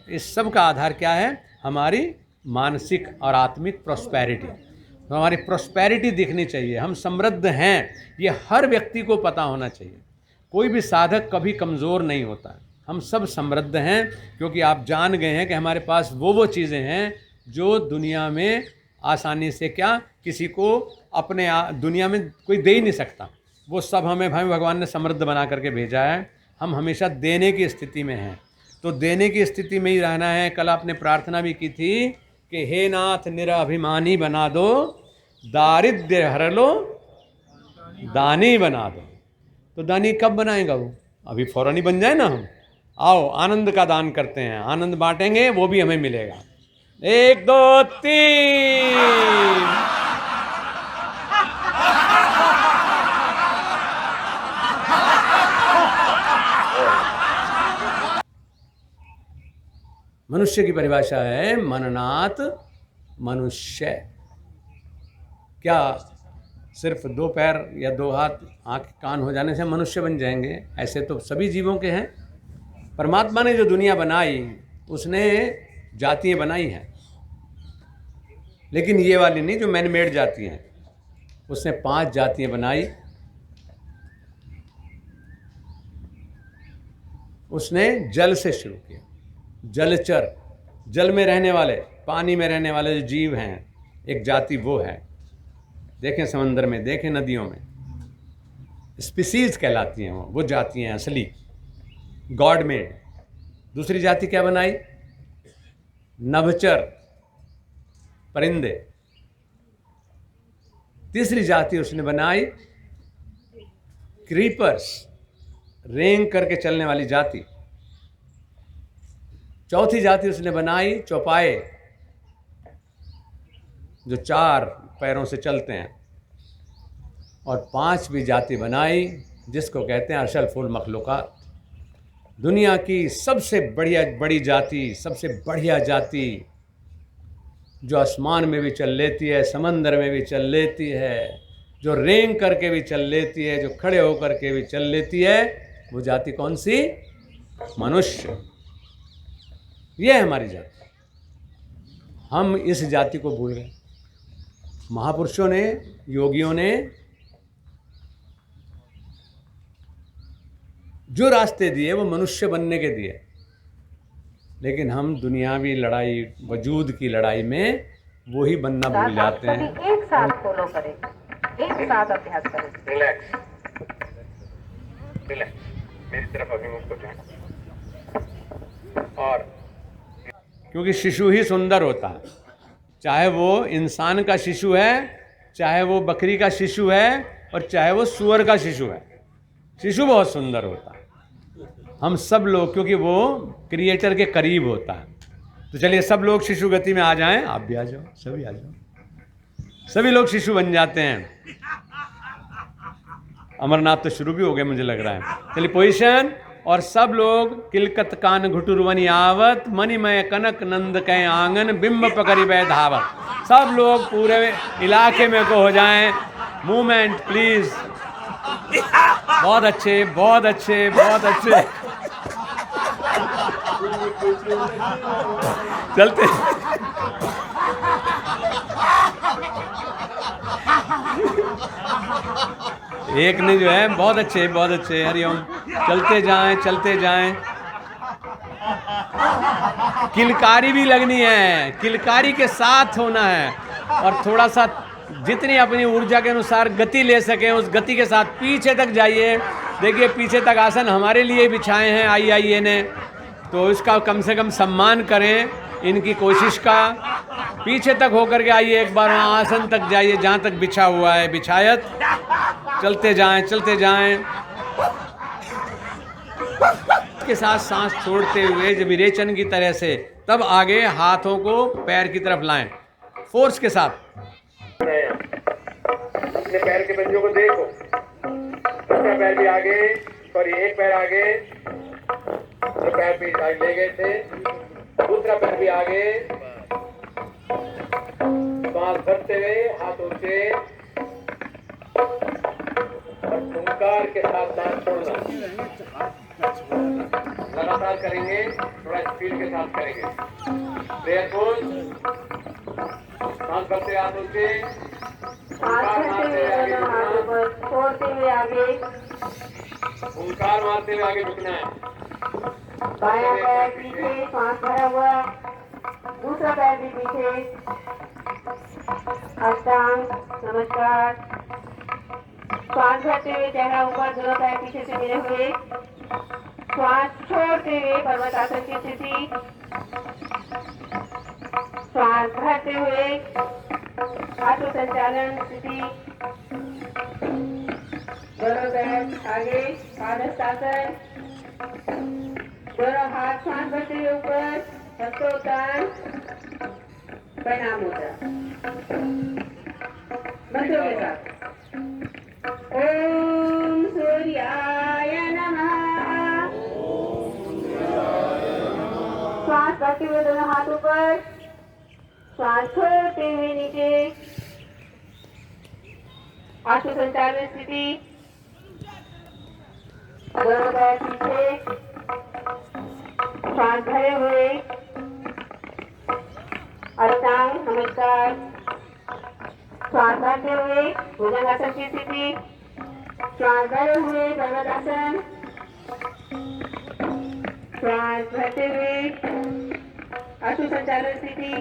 इस सब का आधार क्या है? हमारी मानसिक और आत्मिक प्रॉस्पेरिटी। तो हमारी प्रॉस्पेरिटी दिखनी चाहिए, हम समृद्ध हैं, ये हर व्यक्ति को पता होना चाहिए। कोई भी साधक कभी कमज़ोर नहीं होता है, हम सब समृद्ध हैं, क्योंकि आप जान गए हैं कि हमारे पास वो चीज़ें हैं जो दुनिया में आसानी से क्या किसी को अपने दुनिया में कोई दे ही नहीं सकता। वो सब हमें भाई भगवान ने समृद्ध बना करके भेजा है। हम हमेशा देने की स्थिति में हैं, तो देने की स्थिति में ही रहना है। कल आपने प्रार्थना भी की थी कि हे नाथ निराभिमानी बना दो, दारिद्र्य हर लो, दानी बना दो। तो दानी कब बनाएगा? वो अभी फौरन ही बन जाए ना। हम आओ आनंद का दान करते हैं, आनंद बांटेंगे, वो भी हमें मिलेगा। 1 2 3। मनुष्य की परिभाषा है मननात मनुष्य। क्या सिर्फ 2 पैर या 2 हाथ, आँख कान हो जाने से मनुष्य बन जाएंगे? ऐसे तो सभी जीवों के हैं। परमात्मा ने जो दुनिया बनाई उसने जातियाँ बनाई हैं, लेकिन ये वाली नहीं जो मैन मेड जाति हैं। उसने 5 जातियाँ बनाई। उसने जल से शुरू किया। जलचर, जल में रहने वाले, पानी में रहने वाले जो जीव हैं, एक जाति वो है। देखें समंदर में, देखें नदियों में, स्पीसीज कहलाती हैं वो जातियाँ हैं असली, गॉड मेड। दूसरी जाति क्या बनाई? नभचर, परिंदे। तीसरी जाति उसने बनाई क्रीपर्स, रेंग करके चलने वाली जाति। चौथी जाति उसने बनाई चौपाए, जो 4 पैरों से चलते हैं। और 5वीं जाति बनाई जिसको कहते हैं अशरफुल मखलूकात। दुनिया की सबसे बड़ी जाति, सबसे बढ़िया जाति, जो आसमान में भी चल लेती है, समंदर में भी चल लेती है, जो रेंग करके भी चल लेती है, जो खड़े होकर के भी चल लेती है, वो जाति कौन सी? मनुष्य। ये है हमारी जाति। हम इस जाति को भूल गए। महापुरुषों ने, योगियों ने जो रास्ते दिए वो मनुष्य बनने के दिए, लेकिन हम दुनियावी लड़ाई, वजूद की लड़ाई में वो ही बनना भूल जाते हैं। एक साथ फॉलो करें, एक साथ अभ्यास करें। रिलैक्स, मेरी तरफ अभिमुख हो जाए। और क्योंकि शिशु ही सुंदर होता है, चाहे वो इंसान का शिशु है, चाहे वो बकरी का शिशु है, और चाहे वो सूअर का शिशु है। शिशु बहुत सुंदर होता है। हम सब लोग, क्योंकि वो क्रिएटर के करीब होता है। तो चलिए सब लोग शिशु गति में आ जाएं। आप भी आ जाओ, सभी आ जाओ। सभी लोग शिशु बन जाते हैं। अमरनाथ तो शुरू भी हो गए मुझे लग रहा है। चलिए पोजीशन। और सब लोग किलकत कान घुटुरवनी आवत, मणिमय कनक नंद कै आंगन, बिंब पकड़ी बै धावत। सब लोग पूरे इलाके में को हो जाएं। Movement please. बहुत अच्छे, बहुत अच्छे, बहुत अच्छे। चलते एक ने जो है, बहुत अच्छे, बहुत अच्छे। हरिओम। चलते जाएं, चलते जाएं। किलकारी भी लगनी है, किलकारी के साथ होना है, और थोड़ा सा जितनी अपनी ऊर्जा के अनुसार गति ले सकें उस गति के साथ पीछे तक जाइए। देखिए पीछे तक आसन हमारे लिए बिछाए हैं IIA ने, तो इसका कम से कम सम्मान करें इनकी कोशिश का। पीछे तक होकर के आइए, एक बार वहाँ आसन तक जाइए जहाँ तक बिछा हुआ है, बिछायत। चलते जाएं, चलते जाएं। के साथ सांस छोड़ते हुए जब विरेचन की तरह से, तब आगे हाथों को पैर की तरफ लाएं, फोर्स के साथ। अपने पैर के पंजों को देखो। दूसरा पैर भी आगे, सॉरी एक पैर आगे, जो पैर भी साइड ले गए थे, दूसरा पैर भी आगे। सांस भरते हुए हाथ ऊंचे और ओंकार के साथ सांस छोड़ना। लगातार साथ करेंगे, थोड़ा स्पीड के साथ करेंगे। प्रेयर बोल, सांस भरते हाथ ऊंचे, सांस भरते हुए दोनों हाथ ऊपर, छोड़ते हुए आगे, ओंकार मारते हुए आगे झुकना है। बायां पैर पीछे, सांस भरा हुआ, दूसरा पैर भी पीछे, अष्टांग नमस्कार। श्वास भरते हुए चेहरा ऊपर, दोनों पैर पीछे से मिले हुए, श्वास छोड़ते हुए पर्वतासन की स्थिति, श्वास भरते हुए आत्म संचालन स्थिति, दोनों पैर आगे पादहस्तासन, दोनों हाथ श्वास भरते हुए ऊपर, हस्तोत्तान, प्रणाम मुद्रा। बच्चों के साथ ओम सूर्याय नमः। श्वास भरते हुए दोनों हाथ ऊपर, श्वास छोड़ते हुए नीचे, आत्म संचालन स्थिति, दोनों पैर पीछे, श्वास भरे हुए, अष्टांग नमस्कार। श्वास भरते हुए भुजंगासन की स्थिति, श्वास भरे हुए पर्वतासन, श्वास भरते हुए अश्व संचालन स्थिति,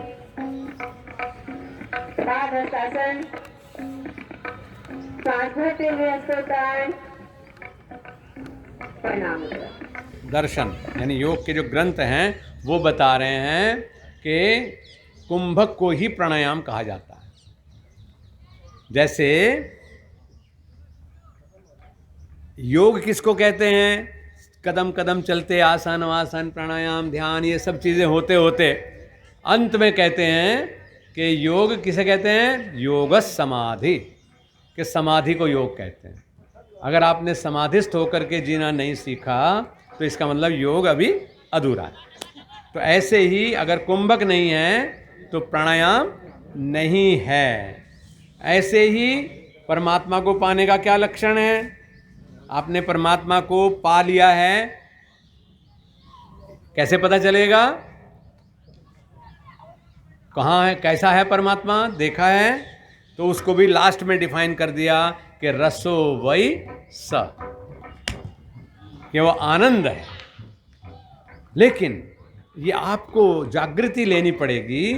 पादहस्तासन, श्वास भरते हुए हस्तोत्तान, प्रणाम मुद्रा। दर्शन यानी योग के जो ग्रंथ हैं वो बता रहे हैं कि कुंभक को ही प्राणायाम कहा जाता है। जैसे योग किसको कहते हैं? कदम कदम चलते आसन वासन प्राणायाम ध्यान ये सब चीज़ें होते होते अंत में कहते हैं कि योग किसे कहते हैं? योग समाधि, कि समाधि को योग कहते हैं। अगर आपने समाधिस्थ होकर के जीना नहीं सीखा तो इसका मतलब योग अभी अधूरा है। तो ऐसे ही अगर कुंभक नहीं है तो प्राणायाम नहीं है। ऐसे ही परमात्मा को पाने का क्या लक्षण है? आपने परमात्मा को पा लिया है, कैसे पता चलेगा? कहाँ है, कैसा है परमात्मा? देखा है तो उसको भी लास्ट में डिफाइन कर दिया कि रसो वै स, कि वो आनंद है। लेकिन ये आपको जागृति लेनी पड़ेगी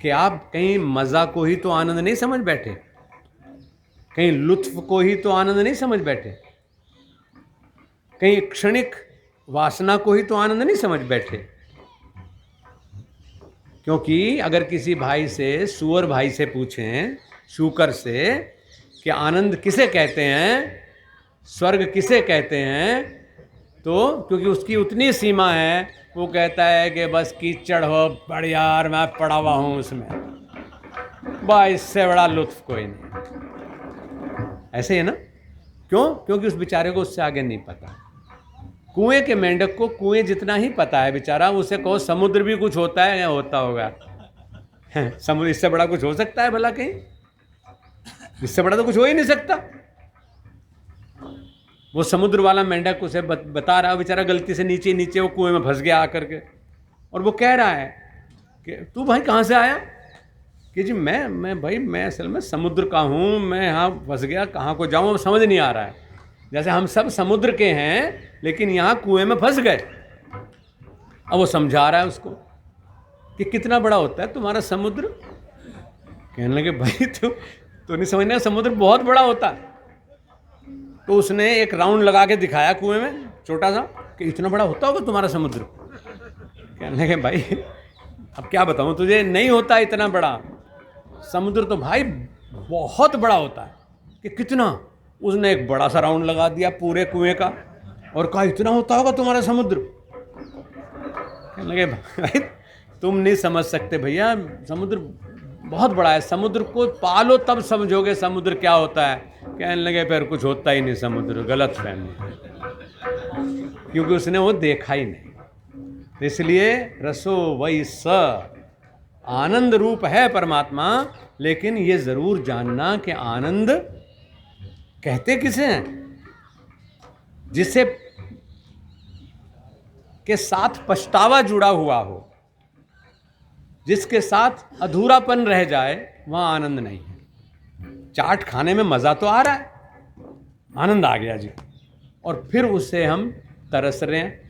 कि आप कहीं मज़ा को ही तो आनंद नहीं समझ बैठे, कहीं लुत्फ को ही तो आनंद नहीं समझ बैठे, कहीं क्षणिक वासना को ही तो आनंद नहीं समझ बैठे। क्योंकि अगर किसी भाई से, सुअर भाई से पूछें, शूकर से, कि आनंद किसे कहते हैं, स्वर्ग किसे कहते हैं, तो क्योंकि उसकी उतनी सीमा है, वो कहता है कि बस कीचड़ हो बड़ यार, मैं पड़ा हुआ हूँ उसमें, बा इससे बड़ा लुत्फ कोई नहीं। ऐसे है ना? क्यों? क्योंकि उस बेचारे को उससे आगे नहीं पता। कुएं के मेंढक को कुएं जितना ही पता है बेचारा, उसे कहो समुद्र भी कुछ होता है या होता होगा? समुद्र इससे बड़ा कुछ हो सकता है भला? कहीं इससे बड़ा तो कुछ हो ही नहीं सकता। वो समुद्र वाला मेंढक उसे बता रहा है, बेचारा गलती से नीचे नीचे वो कुएं में फंस गया आकर के, और वो कह रहा है कि तू भाई कहाँ से आया? कि जी मैं भाई मैं असल में समुद्र का हूँ, मैं यहाँ फंस गया, कहाँ को जाऊँ समझ नहीं आ रहा है। जैसे हम सब समुद्र के हैं लेकिन यहाँ कुएं में फंस गए। अब वो समझा रहा है उसको कि कितना बड़ा होता है तुम्हारा समुद्र। कहने लगे भाई तो नहीं समझना, समुद्र बहुत बड़ा होता है। तो उसने एक राउंड लगा के दिखाया कुएं में छोटा सा, कि इतना बड़ा होता होगा तुम्हारा समुद्र। कहने लगे भाई अब क्या बताऊँ तुझे, नहीं होता इतना बड़ा समुद्र, तो भाई बहुत बड़ा होता है। कि कितना? उसने एक बड़ा सा राउंड लगा दिया पूरे कुएं का और कहा इतना होता होगा तुम्हारा समुद्र। कहने लगे भाई तुम नहीं समझ सकते भैया, समुद्र बहुत बड़ा है, समुद्र को पालो तब समझोगे समुद्र क्या होता है। कहने लगे फिर कुछ होता ही नहीं समुद्र, गलत फहमी, क्योंकि उसने वो देखा ही नहीं। इसलिए रसो वै स, आनंद रूप है परमात्मा, लेकिन ये जरूर जानना कि आनंद कहते किसे हैं? जिसे के साथ पछतावा जुड़ा हुआ हो, जिसके साथ अधूरापन रह जाए, वहाँ आनंद नहीं है। चाट खाने में मज़ा तो आ रहा है, आनंद आ गया जी, और फिर उससे हम तरस रहे हैं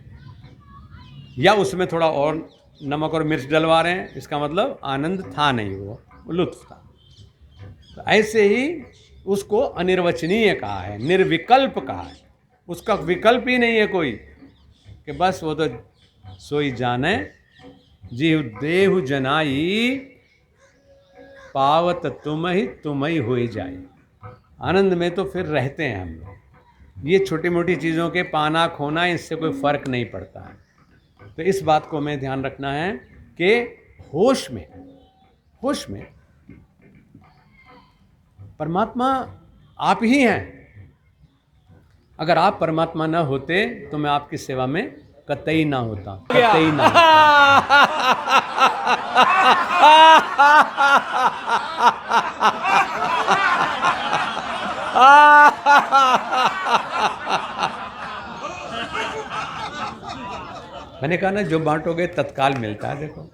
या उसमें थोड़ा और नमक और मिर्च डलवा रहे हैं, इसका मतलब आनंद था नहीं, वो लुत्फ था। तो ऐसे ही उसको अनिर्वचनीय कहा है, निर्विकल्प कहा है, उसका विकल्प ही नहीं है कोई, कि बस वो तो सोई जाने जीव देहु जनाई, पावत तुम ही होई जाए। आनंद में तो फिर रहते हैं हम लोग। ये छोटी मोटी चीज़ों के पाना खोना, इससे कोई फर्क नहीं पड़ता है। तो इस बात को हमें ध्यान रखना है कि होश में परमात्मा आप ही हैं। अगर आप परमात्मा न होते तो मैं आपकी सेवा में कतई ना होता, कतई ना मैंने कहा ना, जो बांटोगे तत्काल मिलता है। देखो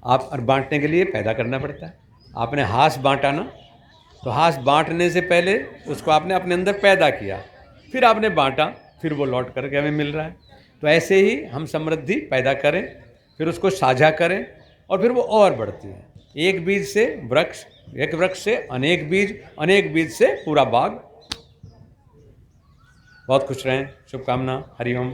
आप, और बांटने के लिए पैदा करना पड़ता है। आपने हास बांटा ना, तो हास बांटने से पहले उसको आपने अपने अंदर पैदा किया, फिर आपने बांटा, फिर वो लौट करके हमें मिल रहा है। तो ऐसे ही हम समृद्धि पैदा करें, फिर उसको साझा करें, और फिर वो और बढ़ती है। एक बीज से वृक्ष, एक वृक्ष से अनेक बीज, अनेक बीज से पूरा बाग। बहुत खुश रहें, शुभकामना, हरिओम।